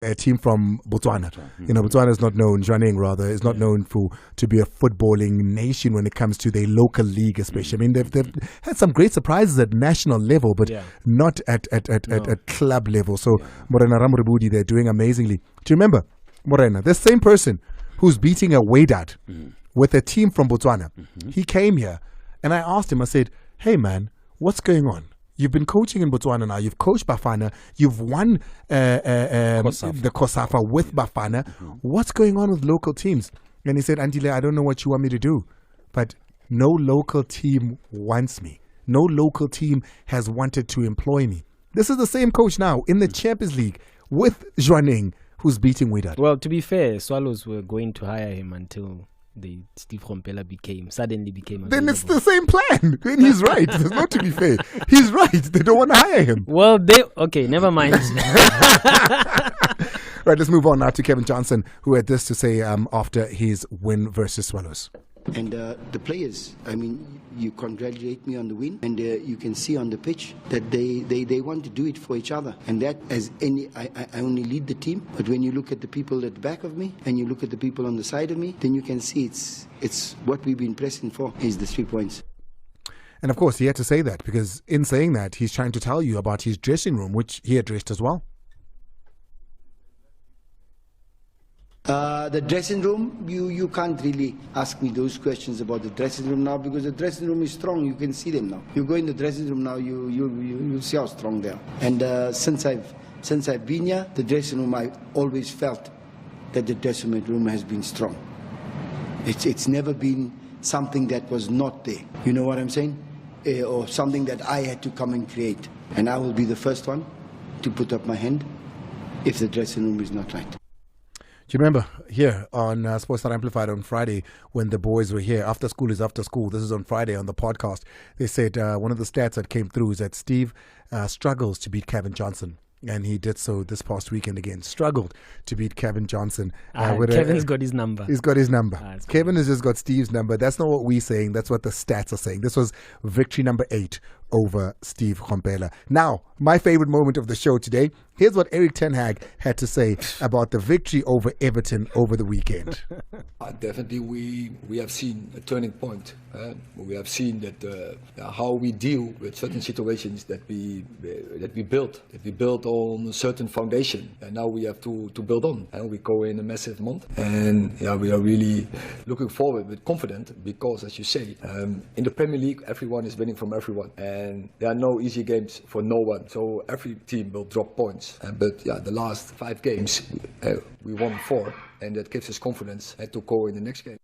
a team from Botswana. You know, Botswana is not known, Jwaneng rather, is not known to be a footballing nation when it comes to their local league, especially. I mean, they've had some great surprises at national level, but not at club level. So Morena Ramrebudi, they're doing amazingly. Do you remember, Morena, the same person who's beating a Wydad with a team from Botswana, he came here and I asked him, I said, hey man, what's going on? You've been coaching in Botswana now. You've coached Bafana. You've won the Kosafa with Bafana. What's going on with local teams? And he said, Andile, I don't know what you want me to do, but no local team wants me. No local team has wanted to employ me. This is the same coach now in the Champions League with Jwaneng, who's beating Wydad. Well, to be fair, Swallows were going to hire him until Steve Khompela suddenly became available. Then it's the same plan. And he's right. There's no to be fair. He's right. They don't want to hire him. Well, okay, never mind. Right, let's move on now to Kevin Johnson, who had this to say after his win versus Swallows. And the players, I mean, you congratulate me on the win, and you can see on the pitch that they want to do it for each other. And that, I only lead the team, but when you look at the people at the back of me, and you look at the people on the side of me, then you can see it's what we've been pressing for is the 3 points. And of course, he had to say that because in saying that, he's trying to tell you about his dressing room, which he addressed as well. The dressing room, you can't really ask me those questions about the dressing room now because the dressing room is strong. You can see them now. You go in the dressing room now, you'll see how strong they are. And since I've been here, the dressing room, I always felt that the dressing room has been strong. It's never been something that was not there. You know what I'm saying? Or something that I had to come and create. And I will be the first one to put up my hand if the dressing room is not right. Do you remember here on Sportsnet Amplified on Friday when the boys were here? After school is after school. This is on Friday on the podcast. They said one of the stats that came through is that Steve struggles to beat Kevin Johnson. And he did so this past weekend again. Struggled to beat Kevin Johnson. Kevin's got his number. He's got his number. Kevin has just got Steve's number. That's not what we're saying. That's what the stats are saying. This was victory number 8 over Steve Khompela. Now, my favorite moment of the show today. Here's what Eric Ten Hag had to say about the victory over Everton over the weekend. Definitely, we have seen a turning point. We have seen that how we deal with certain situations that we built on a certain foundation, and now we have to build on. And we go in a massive month, and we are really looking forward with confidence because, as you say, in the Premier League, everyone is winning from everyone, and there are no easy games for no one. So every team will drop points. But the last 5 games, we won 4, and that gives us confidence to go in the next game.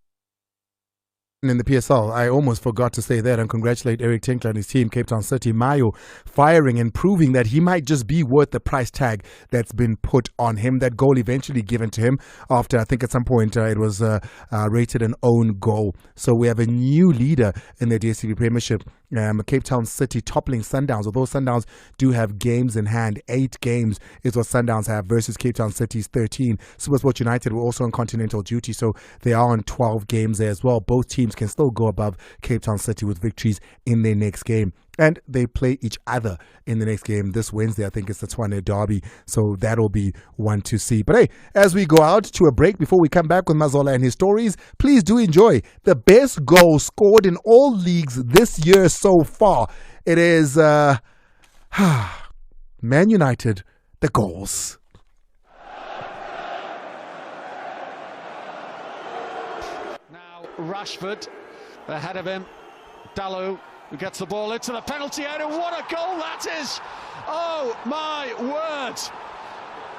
In the PSL, I almost forgot to say that and congratulate Eric Tinkler and his team, Cape Town City. Mayo firing and proving that he might just be worth the price tag that's been put on him. That goal eventually given to him after I think at some point it was rated an own goal. So we have a new leader in the DStv Premiership. Cape Town City toppling Sundowns, although Sundowns do have games in hand. 8 games is what Sundowns have versus Cape Town City's 13. SuperSport United were also on continental duty, so they are on 12 games there as well. Both teams can still go above Cape Town City with victories in their next game. And they play each other in the next game this Wednesday. I think it's the Tshwane Derby. So that'll be one to see. But hey, as we go out to a break, before we come back with Mazola and his stories, please do enjoy the best goal scored in all leagues this year so far. It is Man United, the goals. Now Rashford ahead of him. Dalot, who gets the ball into the penalty area. What a goal that is! Oh my word!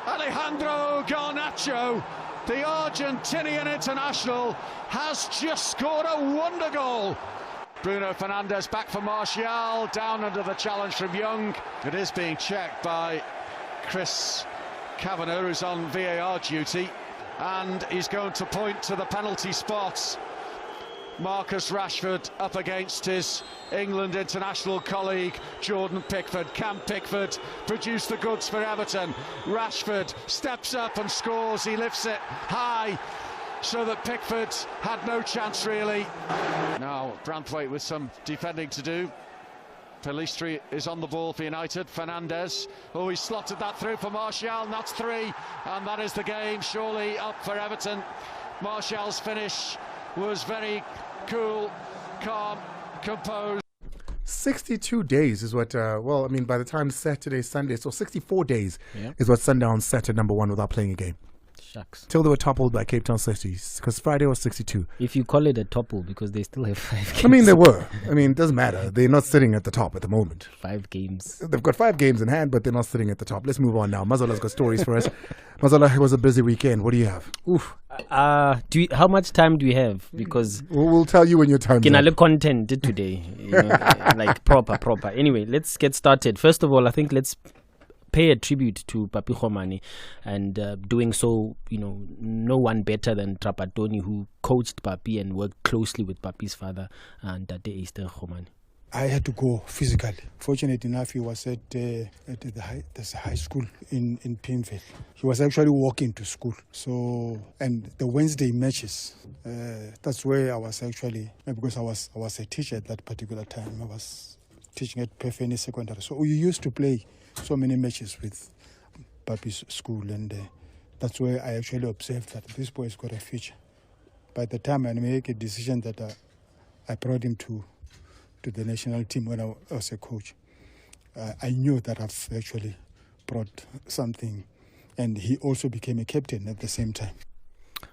Alejandro Garnacho, the Argentinian international, has just scored a wonder goal. Bruno Fernandes back for Martial, down under the challenge from Young. It is being checked by Chris Kavanagh, who's on VAR duty, and he's going to point to the penalty spot. Marcus Rashford up against his England international colleague Jordan Pickford. Can Pickford produce the goods for Everton? Rashford steps up and scores. He lifts it high so that Pickford had no chance really. Now Branthwaite with some defending to do. Pelistri is on the ball for United. Fernandez, he slotted that through for Martial, and that's 3. And that is the game, surely up for Everton. Martial's finish was very cool, calm, composed. 62 days is what, by the time Saturday, Sunday, so 64 days is what Sundowns sat at number 1 without playing a game. Shucks. Till they were toppled by Cape Town Cities, because Friday was 62. If you call it a topple, because they still have 5 games. They were. It doesn't matter. They're not sitting at the top at the moment. 5 games. They've got 5 games in hand, but they're not sitting at the top. Let's move on now. Mazola's got stories for us. Mazola, it was a busy weekend. What do you have? Oof. How much time do we have? Because we'll tell you when your time is up. Content today, like proper. Anyway, let's get started. First of all, I think let's pay a tribute to Papi Khomane, and doing so, no one better than Trapattoni, who coached Papi and worked closely with Papi's father, and Easter Khomane. I had to go physically. Fortunate enough, he was at the high school in Pimville. He was actually walking to school. So, and the Wednesday matches, that's where I was actually, because I was a teacher at that particular time. I was teaching at Perfeni Secondary. So we used to play so many matches with Papi's school, and that's where I actually observed that this boy's got a future. By the time I made a decision that I brought him to the national team when I was a coach, I knew that I've actually brought something, and he also became a captain at the same time.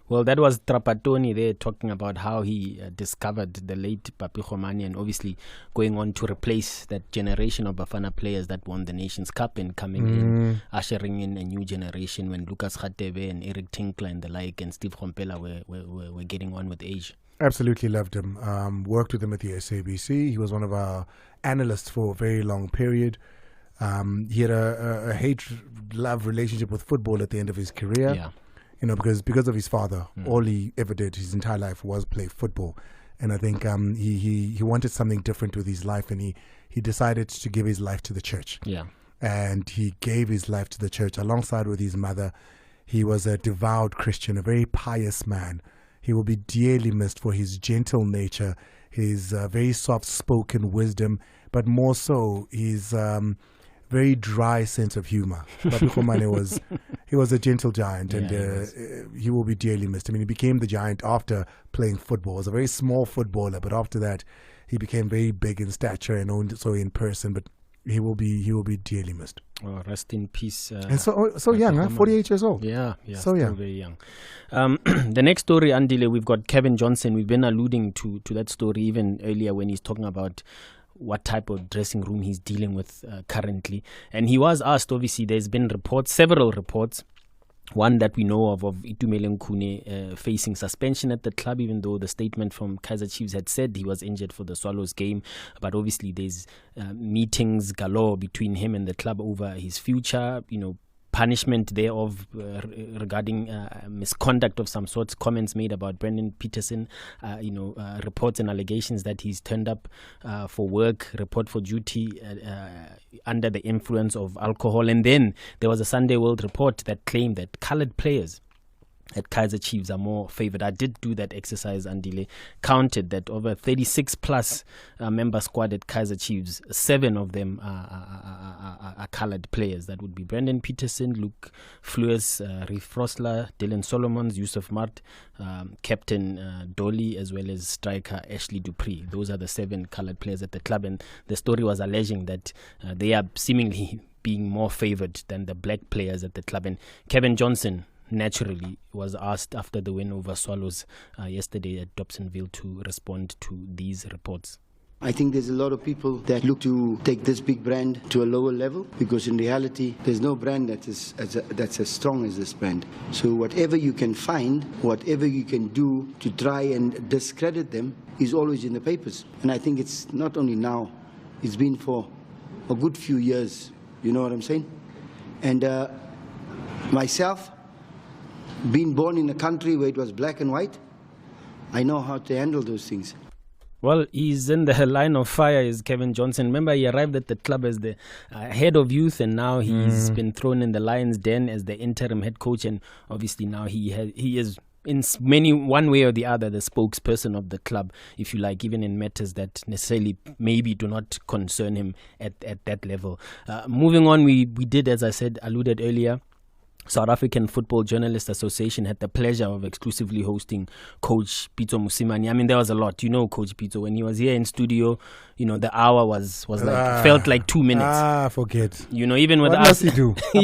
Well, that was Trapattoni there talking about how he discovered the late Papi Khomane, and obviously going on to replace that generation of Bafana players that won the Nations Cup and coming in, ushering in a new generation when Lucas Radebe and Eric Tinkler and the like and Steve Khompela were getting on with age. Absolutely loved him. Worked with him at the SABC. He was one of our analysts for a very long period. He had a hate-love relationship with football at the end of his career. Yeah. Because of his father, all he ever did his entire life was play football. And I think he wanted something different with his life, and he decided to give his life to the church. Yeah. And he gave his life to the church alongside with his mother. He was a devout Christian, a very pious man. He will be dearly missed for his gentle nature, his very soft-spoken wisdom, but more so his very dry sense of humor. Papi Khomane he was a gentle giant, and he will be dearly missed. He became the giant after playing football. He was a very small footballer, but after that, he became very big in stature and so in person. But he will be dearly missed. Oh, rest in peace. And so young, huh? 48 years old. Yeah, so young. Very young. The next story, Andile, we've got Kevin Johnson. We've been alluding to that story even earlier when he's talking about what type of dressing room he's dealing with currently. And he was asked, obviously, there's been several reports. One that we know of Itumeleng Khune facing suspension at the club, even though the statement from Kaizer Chiefs had said he was injured for the Swallows game. But obviously there's meetings galore between him and the club over his future, punishment thereof regarding misconduct of some sorts, comments made about Brendan Peterson, reports and allegations that he's turned up for work, report for duty under the influence of alcohol. And then there was a Sunday World report that claimed that coloured players at Kaizer Chiefs are more favoured. I did do that exercise, Andile, counted that over 36 plus member squad at Kaizer Chiefs, 7 of them are coloured players. That would be Brendan Peterson, Luke Fleurs, Reef Frosler, Dylan Solomons, Yusuf Mart, Captain Dolly, as well as striker Ashley Dupree. Those are the 7 coloured players at the club, and the story was alleging that they are seemingly being more favoured than the black players at the club. And Kevin Johnson naturally was asked after the win over Swallows yesterday at Dobsonville to respond to these reports. I think there's a lot of people that look to take this big brand to a lower level, because in reality there's no brand that's as strong as this brand. So whatever you can find, whatever you can do to try and discredit them is always in the papers. And I think it's not only now, it's been for a good few years, you know what I'm saying? And myself, being born in a country where it was black and white, I know how to handle those things. Well, he's in the line of fire, is Kevin Johnson. Remember, he arrived at the club as the head of youth, and now he's been thrown in the lion's den as the interim head coach. And obviously now he is one way or the other, the spokesperson of the club, if you like, even in matters that necessarily maybe do not concern him at that level. Moving on, we did, as I said, alluded earlier, South African Football Journalists Association had the pleasure of exclusively hosting Coach Pitso Mosimane. I mean, there was a lot. You know, Coach Pitso, when he was here in studio, you know, the hour was like, felt like 2 minutes. Forget. You know, even with what us. What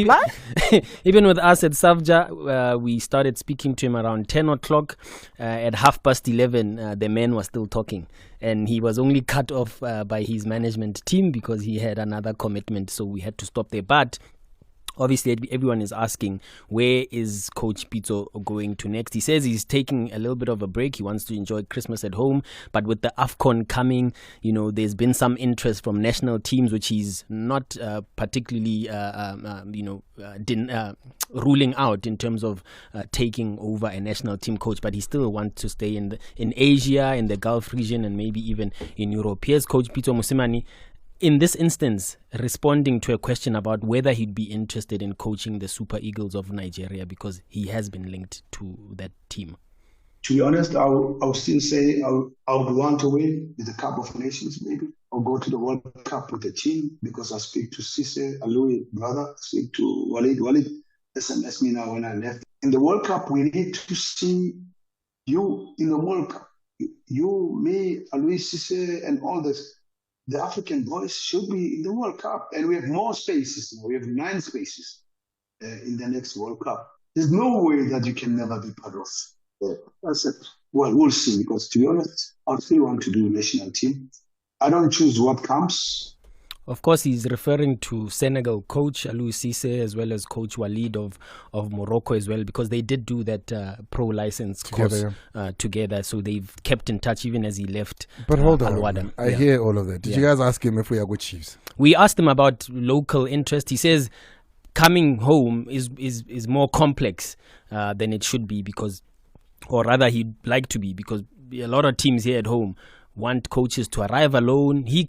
must he do? Even with us at Savja, we started speaking to him around 10 o'clock. At 11:30, the man was still talking. And he was only cut off by his management team because he had another commitment. So we had to stop there. But obviously, everyone is asking, where is Coach Pitso going to next? He says he's taking a little bit of a break. He wants to enjoy Christmas at home. But with the AFCON coming, you know, there's been some interest from national teams, which he's not particularly, ruling out in terms of taking over a national team coach. But he still wants to stay in Asia, in the Gulf region, and maybe even in Europe. Here's Coach Pitso Mosimane, in this instance, responding to a question about whether he'd be interested in coaching the Super Eagles of Nigeria, because he has been linked to that team. To be honest, I would still say I would want to win with the Cup of Nations, maybe, or go to the World Cup with the team, because I speak to Cisse, Aloui, brother, I speak to Walid. Walid SMS me now when I left. In the World Cup, we need to see you in the World Cup. You, me, Aloui, Cisse, and all this. The African boys should be in the World Cup. And we have more spaces now. We have 9 spaces in the next World Cup. There's no way that you can never be part of it. I said, well, we'll see. Because to be honest, I still want to do national team. I don't choose what comes. Of course, he's referring to Senegal coach Aliou Cisse as well as coach Walid of Morocco as well, because they did do that pro license course together. So they've kept in touch even as he left. But hold on, Al-Wada. I hear all of that. Did you guys ask him if we are good Chiefs? We asked him about local interest. He says coming home is more complex than it should be, because, or rather he'd like to be, because a lot of teams here at home want coaches to arrive alone. He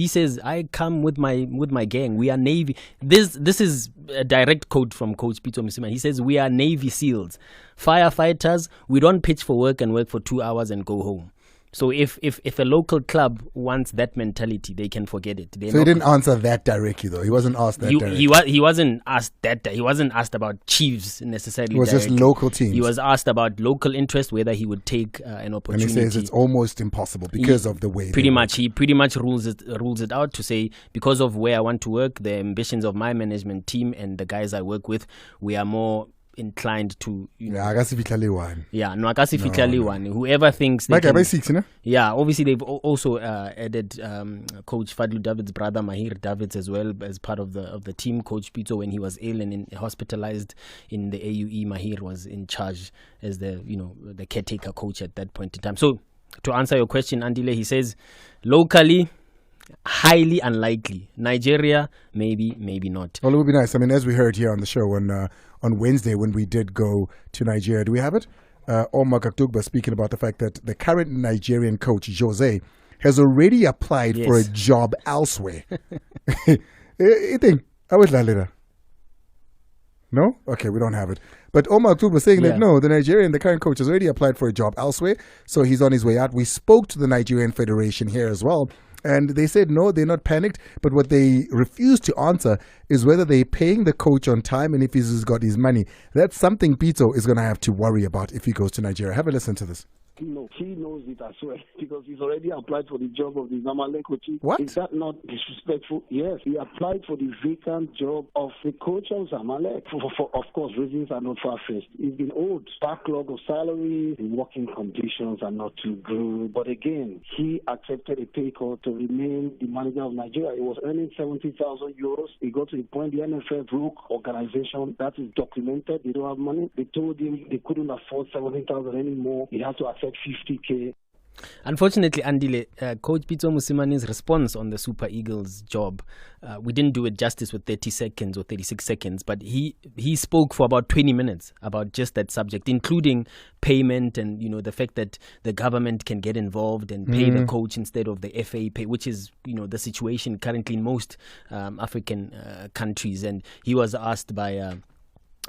says, I come with my gang. We are Navy. This is a direct quote from Coach Pitso Mosimane. He says, we are Navy SEALs, firefighters. We don't pitch for work and work for 2 hours and go home. So if a local club wants that mentality, they can forget it. So he didn't answer that directly, though. He wasn't asked that directly. He wasn't asked that. He wasn't asked about Chiefs necessarily. It was directly. Just local teams. He was asked about local interest, whether he would take an opportunity. And he says it's almost impossible because of the way. He pretty much rules it out to say, because of where I want to work, the ambitions of my management team and the guys I work with, we are more inclined to, whoever thinks they can, obviously they've also added Coach Fadlu David's brother Mahir Davids as well as part of the team. Coach Pitso, when he was ill and hospitalized in the AUE, Mahir was in charge as the caretaker coach at that point in time. So to answer your question, Andile, he says locally, highly unlikely. Nigeria, maybe not. Well, it would be nice. I mean, as we heard here on the show on Wednesday when we did go to Nigeria, do we have it? Omar Kaktugba speaking about the fact that the current Nigerian coach, Jose, has already applied for a job elsewhere. You think? I would later. No? Okay, we don't have it. But Omar Kaktugba saying that no, the current coach has already applied for a job elsewhere, so he's on his way out. We spoke to the Nigerian Federation here as well, and they said no, they're not panicked, but what they refuse to answer is whether they're paying the coach on time and if he's got his money. That's something Pitso is going to have to worry about if he goes to Nigeria. Have a listen to this. No, he knows it as well because he's already applied for the job of the Zamalek coaching. What? Is that not disrespectful? Yes, he applied for the vacant job of the coach of Zamalek. For of course, reasons are not far-fetched. He's been owed backlog of salary, the working conditions are not too good. But again, he accepted a pay cut to remain the manager of Nigeria. He was earning 70,000 euros. He got to the point the NFL broke organization. That is documented. They don't have money. They told him they couldn't afford 70,000 anymore. He had to accept 50K. Unfortunately, Andile, Coach Pitso Mosimane's response on the Super Eagles job, we didn't do it justice with 30 seconds or 36 seconds, but he spoke for about 20 minutes about just that subject, including payment and the fact that the government can get involved and pay the coach instead of the FA pay, which is the situation currently in most African countries. And he was asked by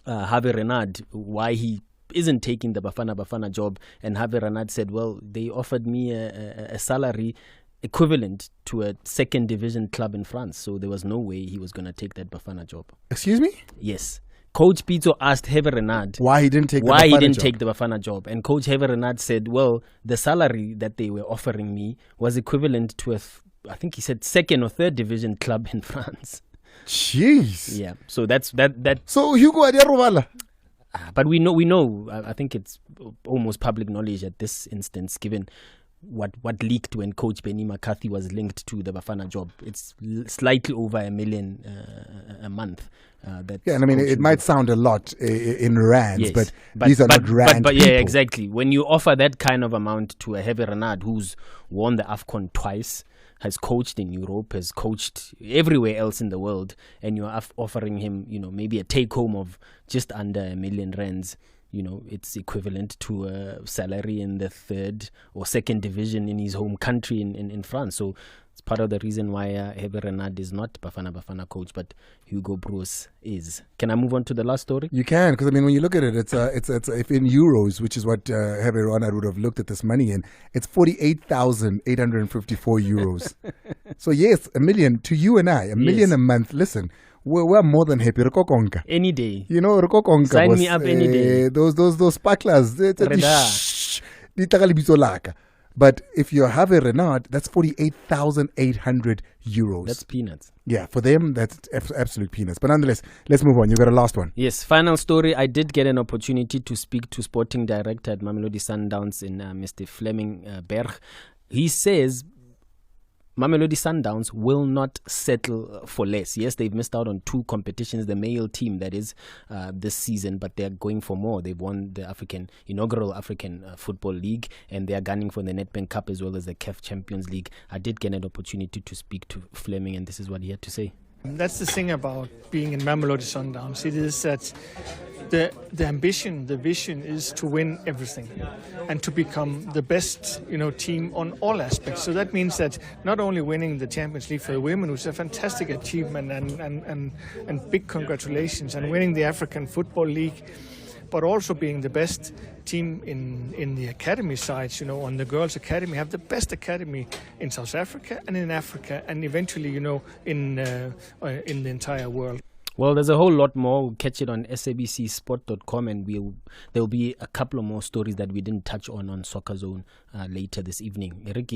Javier Renard why he isn't taking the Bafana job. And Javier Renard said, well, they offered me a salary equivalent to a second division club in France, so there was no way he was going to take that Bafana job. Excuse me? Yes. Coach Pitso asked Javier Renard why he didn't take the Bafana job. And Coach Javier Renard said, well, the salary that they were offering me was equivalent to I think he said second or third division club in France. Jeez. Yeah. So that's that. So Hugo Adiarovala. But we know. I think it's almost public knowledge at this instance, given what leaked when Coach Benny McCarthy was linked to the Bafana job. It's slightly over $1 million a month. And I mean, it might sound a lot in rands, yes, but these are not rand but people. Yeah, exactly. When you offer that kind of amount to a Javier Renard, who's won the AFCON twice, has coached in Europe, has coached everywhere else in the world, and you're offering him, maybe a take home of just under R1 million, it's equivalent to a salary in the third or second division in his home country in France. So it's part of the reason why Javier Renard is not Bafana coach, but Hugo Broos is. Can I move on to the last story? You can, because I mean, when you look at it, it's if in euros, which is what Javier Renard would have looked at this money in, it's 48,854 euros. So yes, $1 million to you and I, $1 million a month. Listen. We're more than happy. Any day. Sign me up any day. Those sparklers. But if you have a Renard, that's 48,800 euros. That's peanuts. Yeah, for them, that's absolute peanuts. But nonetheless, let's move on. You got a last one. Yes, final story. I did get an opportunity to speak to sporting director at Mamelodi Sundowns in Mr. Fleming Berg. He says Mamelodi Sundowns will not settle for less. Yes, they've missed out on 2 competitions, the male team that is this season, but they're going for more. They've won the inaugural African Football League, and they are gunning for the Nedbank Cup as well as the CAF Champions League. I did get an opportunity to speak to Fleming, and this is what he had to say. That's the thing about being in Mamelodi Sundowns. It is that the ambition, the vision is to win everything and to become the best, team on all aspects. So that means that not only winning the Champions League for the women, which is a fantastic achievement and big congratulations, and winning the African Football League, but also being the best team in the academy sides, on the girls' academy, have the best academy in South Africa and in Africa, and eventually, in the entire world. Well, there's a whole lot more. We'll catch it on sabcsport.com, and there'll be a couple of more stories that we didn't touch on Soccer Zone later this evening. Let's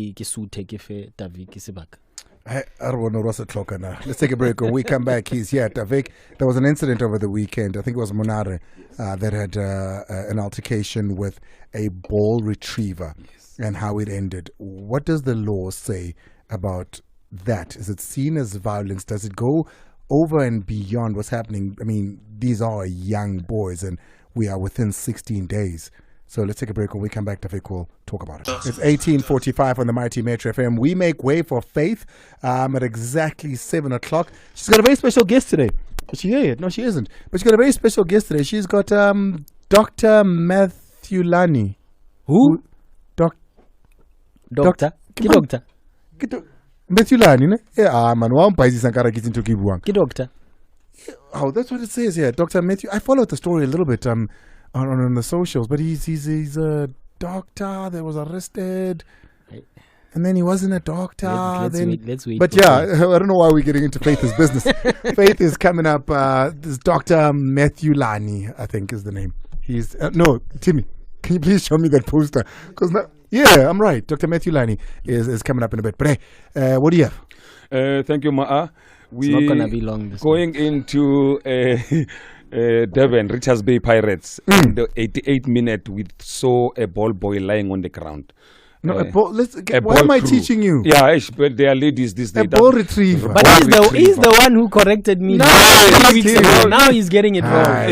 take a break. When we come back, he's here. Tavik, there was an incident over the weekend. I think it was Monare that had an altercation with a ball retriever and how it ended. What does the law say about that? Is it seen as violence? Does it go over and beyond what's happening? I mean, these are young boys, and we are within 16 days. So let's take a break. When we come back, Tafik will talk about it. It's 18:45 on the Mighty Metro FM. We make way for Faith at exactly 7 o'clock. She's got a very special guest today. Is she here yet? No, she isn't. But she's got a very special guest today. She's got Dr. Mathulani. Who? Doctor? Mathulani, ne? Yeah, man. Doctor. Oh, that's what it says here. Dr. Matthew. I followed the story a little bit on the socials, but he's a doctor that was arrested, and then he wasn't a doctor. Let's wait. But yeah, I don't know why we're getting into Faith's business. Faith is coming up. This Dr. Mathulani, I think, is the name. He's no, Timmy. Can you please show me that poster? Yeah, I'm right. Dr. Mathulani is coming up in a bit. But hey, what do you have? Thank you, Ma'a. It's not gonna be long. Going into Durban, Richards Bay Pirates. In the 88th minute, we saw a ball boy lying on the ground. No, why am I teaching you? Yeah, but they are ladies this day. A ball retriever. But he's the one who corrected me. Now he's getting it wrong.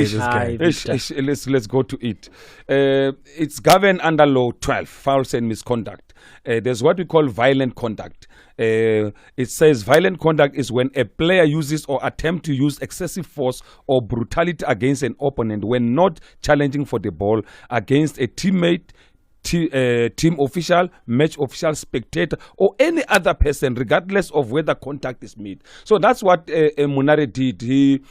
Let's go to it. It's governed under Law 12, fouls and misconduct. There's what we call violent conduct. It says violent conduct is when a player uses or attempt to use excessive force or brutality against an opponent when not challenging for the ball against a teammate, team official, match official, spectator, or any other person, regardless of whether contact is made. So that's what Munare did. He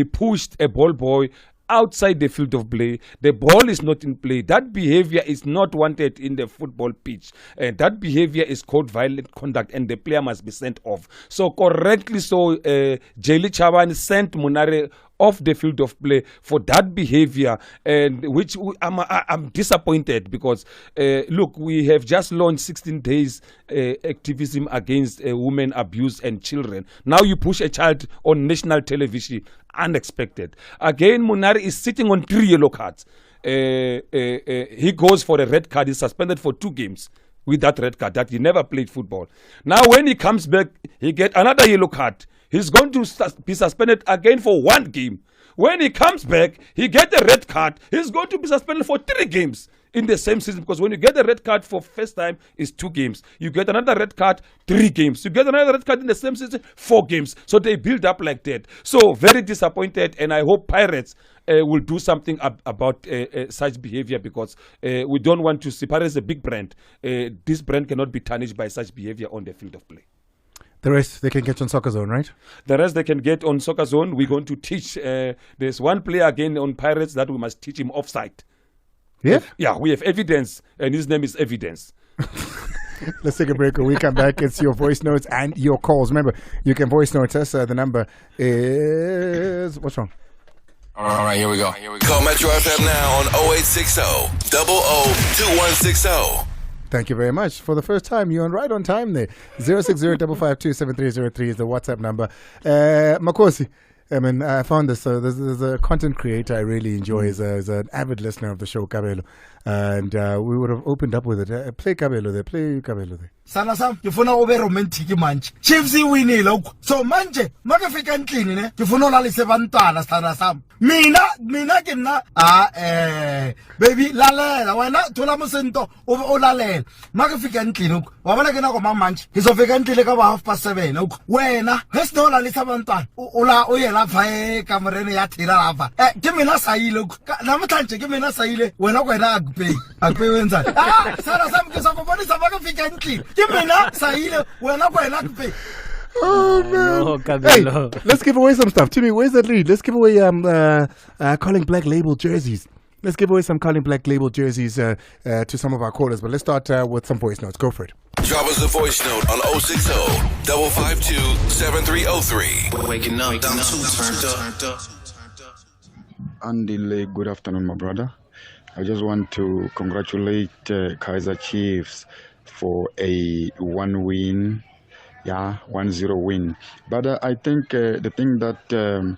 pushed a ball boy outside the field of play. The ball is not in play. That behavior is not wanted in the football pitch. That behavior is called violent conduct, and the player must be sent off. So correctly so, Jayli Chaban sent Munare off the field of play for that behavior, and which I'm disappointed because look, we have just launched 16 days activism against women abuse and children. Now you push a child on national television, unexpected. Again, Munari is sitting on 3 yellow cards. He goes for a red card. He's suspended for 2 games with that red card that he never played football. Now when he comes back, he get another yellow card. He's going to be suspended again for 1 game. When he comes back, he get a red card. He's going to be suspended for 3 games in the same season, because when you get a red card for first time, it's 2 games. You get another red card, 3 games. You get another red card in the same season, 4 games. So they build up like that. So very disappointed, and I hope Pirates will do something about such behavior, because we don't want to see Pirates is a big brand. This brand cannot be tarnished by such behavior on the field of play. The rest they can get on Soccer Zone, right? The rest they can get on Soccer Zone. We're going to teach. There's one player again on Pirates that we must teach him offside. Yeah? Yeah, we have evidence, and his name is Evidence. Let's take a break. When we come back, it's your voice notes and your calls. Remember, you can voice note us. The number is... What's wrong? All right, here we go. Call Metro FM now on 0860 002160. Thank you very much. For the first time, you're right on time there. 060-552-7303 is the WhatsApp number. Makosi, I found this. There's a content creator I really enjoy. He's an avid listener of the show, Kabelo. And we would have opened up with it. Play Kabelo there. Play Kabelo there. Sana sam ngifuna ube romantic manje. Chiefs iwinile lokho. So manje makafika endlini ne ngifuna ulalise bantwana sana sam. Mina ke na baby lalela wena thola mosento ulalela. Makafika endlini wabona ke nako manje ngizofika endlini ka 7:30 wena ngesinolalisisa abantwana uye lapha ekamereni yathira lapha. Ke mina sayile namhlanje ke mina sayile wena kwena akuphe wenzani. Sana sam ngizokubonisa makafika endlini. Oh man! Hey, let's give away some stuff. Timmy, where's that lead? Let's give away Calling Black Label jerseys. Let's give away some Calling Black Label jerseys to some of our callers. But let's start with some voice notes. Go for it. Drop us a voice note on 060-552-7303. Waking up, down turned up. Andile, good afternoon, my brother. I just want to congratulate Kaizer Chiefs for a 1-0 win. But I think the thing that the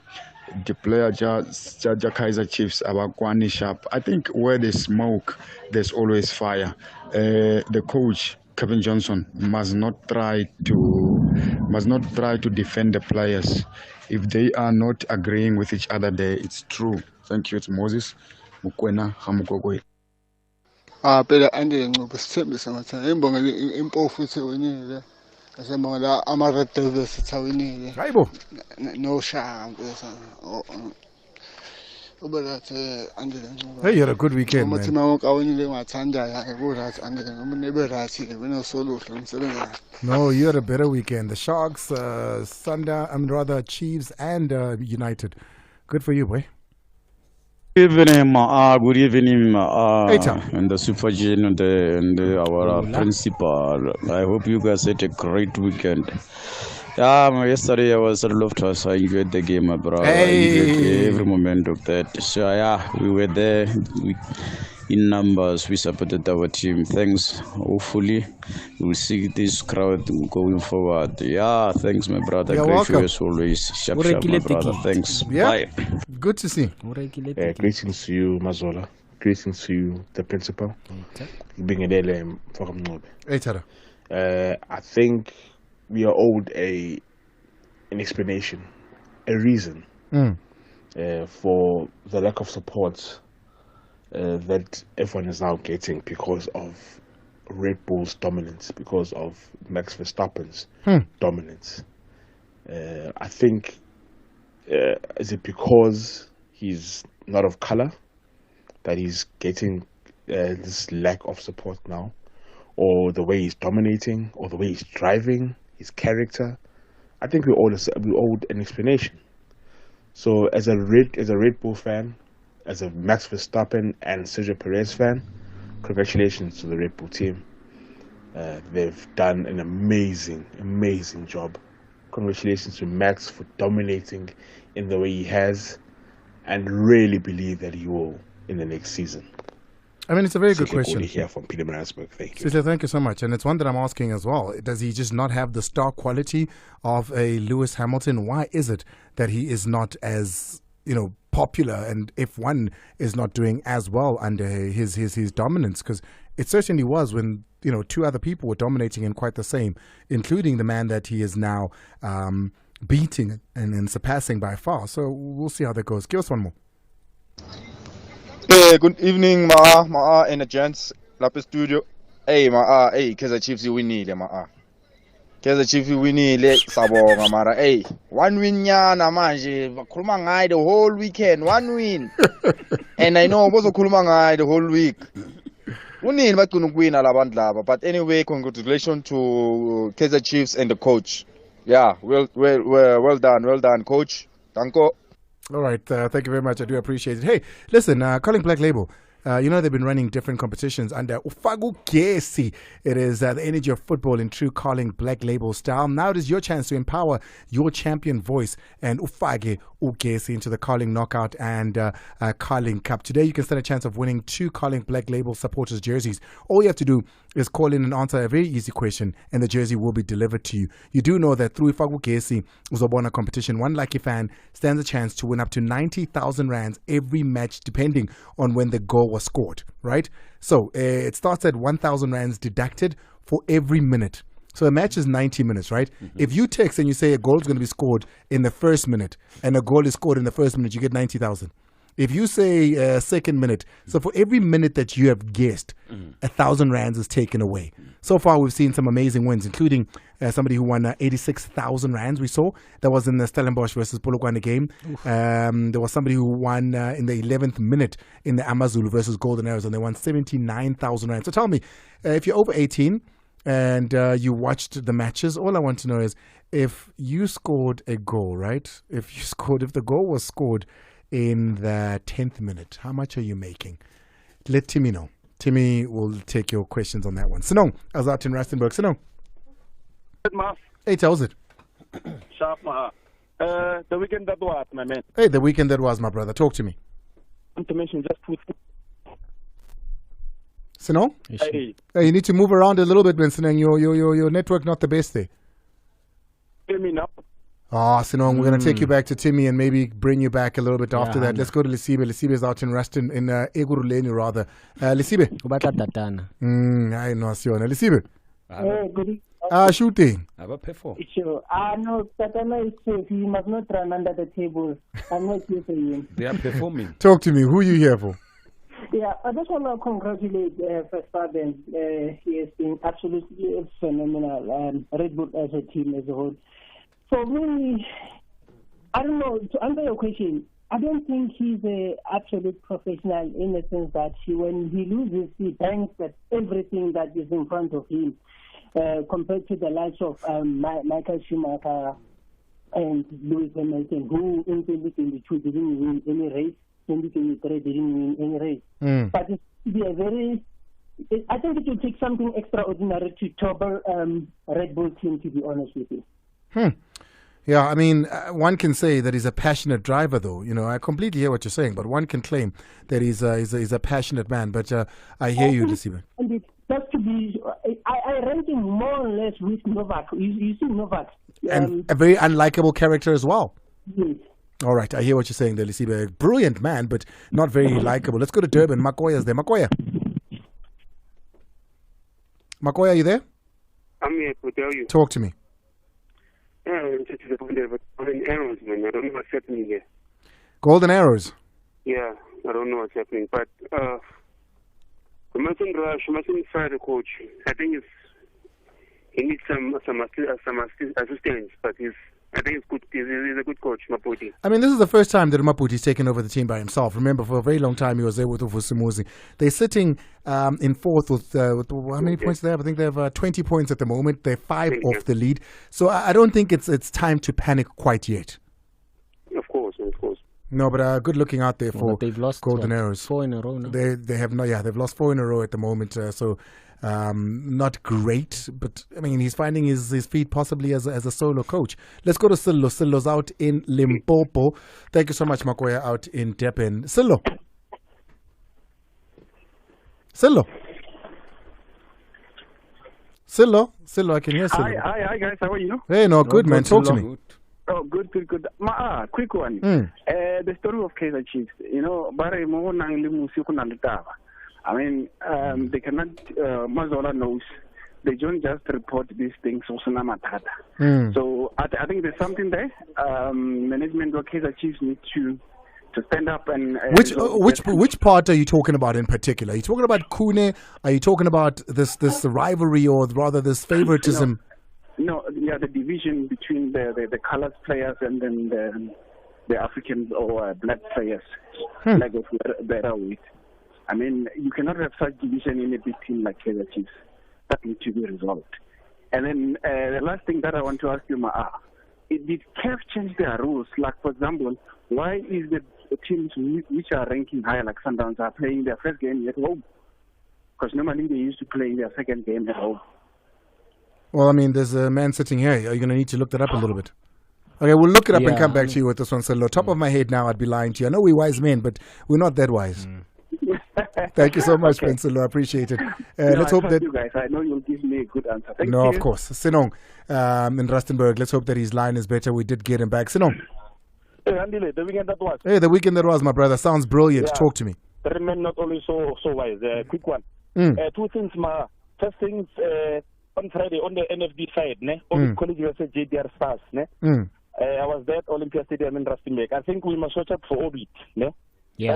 player Kaizer Chiefs about Kwani Sharp, I think where there's smoke, there's always fire. The coach Kevin Johnson must not try to defend the players. If they are not agreeing with each other there, it's true. Thank you. It's Moses Mukwena Hamukogwe. Phela Andile Ncube sithembisa ngathi imbonga impofu ithewinile asemanga la ama Red Devils ithawinile hayibo no shaka mfethu ubelathi Andile Ncube. Hey, you had a good weekend, man. Amathima wonke awinile ngathandaya ekurathi Andile ngoba neberathi ke wena soluhle umsebenzi. No, you had a better weekend. The Sharks, Chiefs and United. Good for you, boy. Good evening, and the Super G and our principal. I hope you guys had a great weekend. Yesterday I was at Loftus. I enjoyed the game, bro. I enjoyed every moment of that. So we were there in numbers. We supported our team. Thanks. Hopefully we'll see this crowd going forward. Thanks, my brother. You're great welcome. as always. Sharp, my brother. Thanks. Yeah. Bye. Good to see. Greetings to you, Mazola. Greetings to you, the principal. Being a Ncube. I think we are owed an explanation, a reason for the lack of support that everyone is now getting because of Red Bull's dominance, because of Max Verstappen's dominance. I think, is it because he's not of color that he's getting this lack of support now? Or the way he's dominating, or the way he's driving, his character? I think we owed an explanation. So as a Red Bull fan, as a Max Verstappen and Sergio Perez fan, congratulations to the Red Bull team. They've done an amazing job. Congratulations to Max for dominating in the way he has, and really believe that he will in the next season. I mean, it's a very good question. Here from Peter Maritzburg. Thank you. Sisle, thank you so much. And it's one that I'm asking as well. Does he just not have the star quality of a Lewis Hamilton? Why is it that he is not as, popular, and F1 is not doing as well under his dominance? Because it certainly was when, two other people were dominating in quite the same, including the man that he is now beating and surpassing by far. So we'll see how that goes. Give us one more. Hey, good evening, ma and the gents, lapha studio. Hey, Kaizer Chiefs winile Kaizer Chiefs winile sabonga mara. Hey, one win nyana manje bakhuluma ngayo the whole weekend, one win. And I know bozokhuluma ngayo the whole week. Unini bagcina ukuwina labantu laba. But anyway, congratulations to Kaizer Chiefs and the coach. Yeah, well done, coach. Danko. All right, thank you very much. I do appreciate it. Hey, listen, calling Black Label. They've been running different competitions under Ufagu Gesi. It is the energy of football in true Carling Black Label style. Now it is your chance to empower your champion voice and Ufage Ugesi into the Carling Knockout and Carling Cup. Today you can stand a chance of winning 2 Carling Black Label supporters jerseys. All you have to do is call in and answer a very easy question, and the jersey will be delivered to you. You do know that through Ufagu Gesi Uzobona competition, one lucky fan stands a chance to win up to 90,000 rands every match, depending on when the goal was scored, right? So it starts at 1,000 rands deducted for every minute. So a match is 90 minutes, right? Mm-hmm. If you text and you say a goal is going to be scored in the first minute and a goal is scored in the first minute, you get 90,000. If you say second minute, so for every minute that you have guessed, 1,000 rands is taken away. So far, we've seen some amazing wins, including somebody who won 86,000 rands. We saw that was in the Stellenbosch versus Polokwane game. There was somebody who won in the 11th minute in the Amazulu versus Golden Arrows, and they won 79,000 rands. So tell me, if you're over 18 and you watched the matches, all I want to know is if you scored a goal, right? If the goal was scored in the 10th minute, how much are you making? Let Timmy know. Timmy will take your questions on that one. Sinong, I was out in Rustenburg. Sinong. Hey, tell us it. Sharp, ma. The weekend that was, my man. Hey, the weekend that was, my brother. Talk to me. To mention just food. Sinong? Hey, you need to move around a little bit, man, Sinong. Your network not the best there. Hear me now? Sinong, we're going to take you back to Timmy and maybe bring you back a little bit after that. Let's go to Lisibe. Lisibe is out in Ruston, in Eguruleni rather. Lisibe. I know, Siona. Lisibe. Good. Shooting. Sure. No, Satana is safe. He must not run under the table. I'm not here for him. They are performing. Talk to me. Who are you here for? Yeah, I just want to congratulate Verstappen. He has been absolutely phenomenal. Red Bull as a team as a whole. For me, I don't know, to answer your question, I don't think he's an absolute professional in the sense that when he loses, he banks at everything that is in front of him, compared to the likes of Michael Schumacher and Lewis Hamilton, who in 2022 didn't win any race, 2023 didn't win any race. But I think it will take something extraordinary to topple Red Bull team, to be honest with you. Yeah, I mean, one can say that he's a passionate driver, though. I completely hear what you're saying, but one can claim that he's a passionate man. But I hear you, Lisibe. And it's just to be, I rank him more or less with Novak. You see Novak. And a very unlikable character as well. Yes. All right, I hear what you're saying there, Lisibe. Brilliant man, but not very likable. Let's go to Durban. Makoya's there. Makoya, are you there? I'm here to tell you. Talk to me. I'm just disappointed about Golden Arrows, man. I don't know what's happening here. Golden Arrows? Yeah, I don't know what's happening. But we mustn't rush. We mustn't fire the coach. I think he needs some assistance, but I think he's good. He's a good coach, Maputi. I mean, this is the first time that Maputi's taken over the team by himself. Remember, for a very long time, he was there with Ufusumuzi. They're sitting in fourth with how many points they have? I think they have 20 points at the moment. They're 5 off the lead. So I don't think it's time to panic quite yet. Of course. No, but good looking out there for they've lost Golden Arrows. 4 in a row now. They have they've lost 4 in a row at the moment. So not great, but I mean he's finding his feet possibly as a solo coach. Let's go to Sillo. Sillo's out in Limpopo. Thank you so much, Makoya, out in Durban. Sillo. Sillo, I can hear Sillo. Hi guys, how are you? Hey, no, good man. Talk to me. Oh, good. Quick one. The story of Kaizer Chiefs. You know, I mean, they cannot. Mazola knows. They don't just report these things. So I think there's something there. Management of Kaizer Chiefs need to stand up and which part are you talking about in particular? Are you talking about Khomane? Are you talking about this rivalry, or rather this favoritism? No, the division between the colored players and then the African or black players, like of better weight. I mean, you cannot have such division in a big team like Kaizer Chiefs. That needs to be resolved. And then the last thing that I want to ask you, did CAF change their rules? Like, for example, why is the teams which are ranking higher, like Sundowns, are playing their first game at home? Because normally they used to play their second game at home. Well, I mean, there's a man sitting here. Are you going to need to look that up a little bit? Okay, we'll look it up and come back to you with this one. So, top of my head now, I'd be lying to you. I know we're wise men, but we're not that wise. Thank you so much, Pensilo. I appreciate it. Let's hope that you guys. I know you'll give me a good answer. Thank you. Of course. Sinong in Rustenburg. Let's hope that his line is better. We did get him back. Sinong. Hey, Andile, the weekend that was. Hey, the weekend that was, my brother. Sounds brilliant. Talk to me. The remain not always so wise. Quick one. Two things, First things, on Friday on the NFD side, on college versus JDR Stars, I was there at Olympia Stadium in Rustenburg. I think we must watch out for Orbit, Yeah.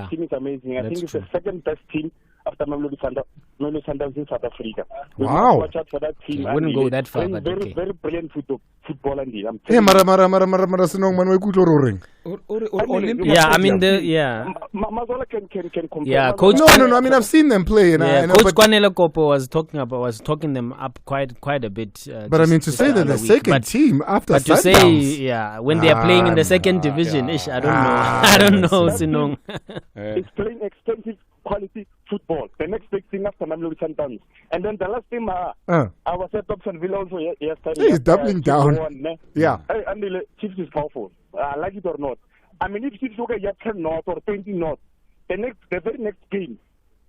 That team is amazing. I think it's the second best team after Mamelodi Sundowns in South Africa. We must watch out for that team. I wouldn't go that far, but okay. Very brilliant football and hey, mara Sinong man, we could roaring. Yeah, I mean Mazola can compare. Yeah, coach. No. I mean, I've seen them play. Coach Kwanele Kopo was talking them up quite a bit. But I mean, to say that the second team after but to say, when they are playing in the second division, I don't know. I don't know, Sinong. It's playing extensive quality football. The next big thing after Mamelodi Sundowns. And then the last thing, I was at Dobsonville also yesterday. He's doubling down. Yeah. Hey, Andile, Chiefs is powerful. Like it or not. I mean, if Chiefs look at 10 North or 20 North, the very next game,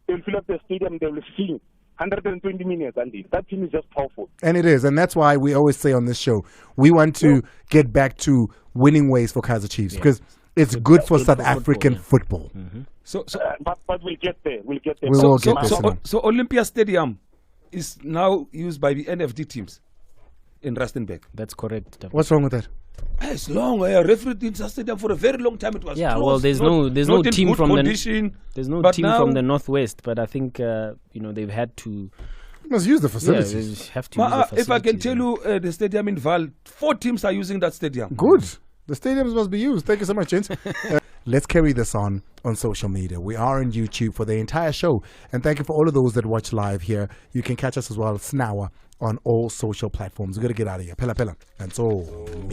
they'll fill up the stadium, they will sing 120 minutes, Andy. That team is just powerful. And it is. And that's why we always say on this show, we want to get back to winning ways for Kaizer Chiefs. Because it's good for South African football. But we'll get there. We'll get there. We'll get there. So Olympia Stadium is now used by the NFD teams in Rustenburg. That's correct. What's wrong with that? It's long. I refereed in stadium for a very long time. It was closed. Well, there's no team from condition, there's no team from the Northwest, but I think they've had to. You must use the facilities. Yeah, they have to use the facilities. If I can tell you, the stadium in Val, 4 teams are using that stadium. Good. The stadiums must be used. Thank you so much, gents. Let's carry this on social media. We are on YouTube for the entire show. And thank you for all of those that watch live here. You can catch us as well, Snawa, on all social platforms. We're going to get out of here. Pella. And so, me.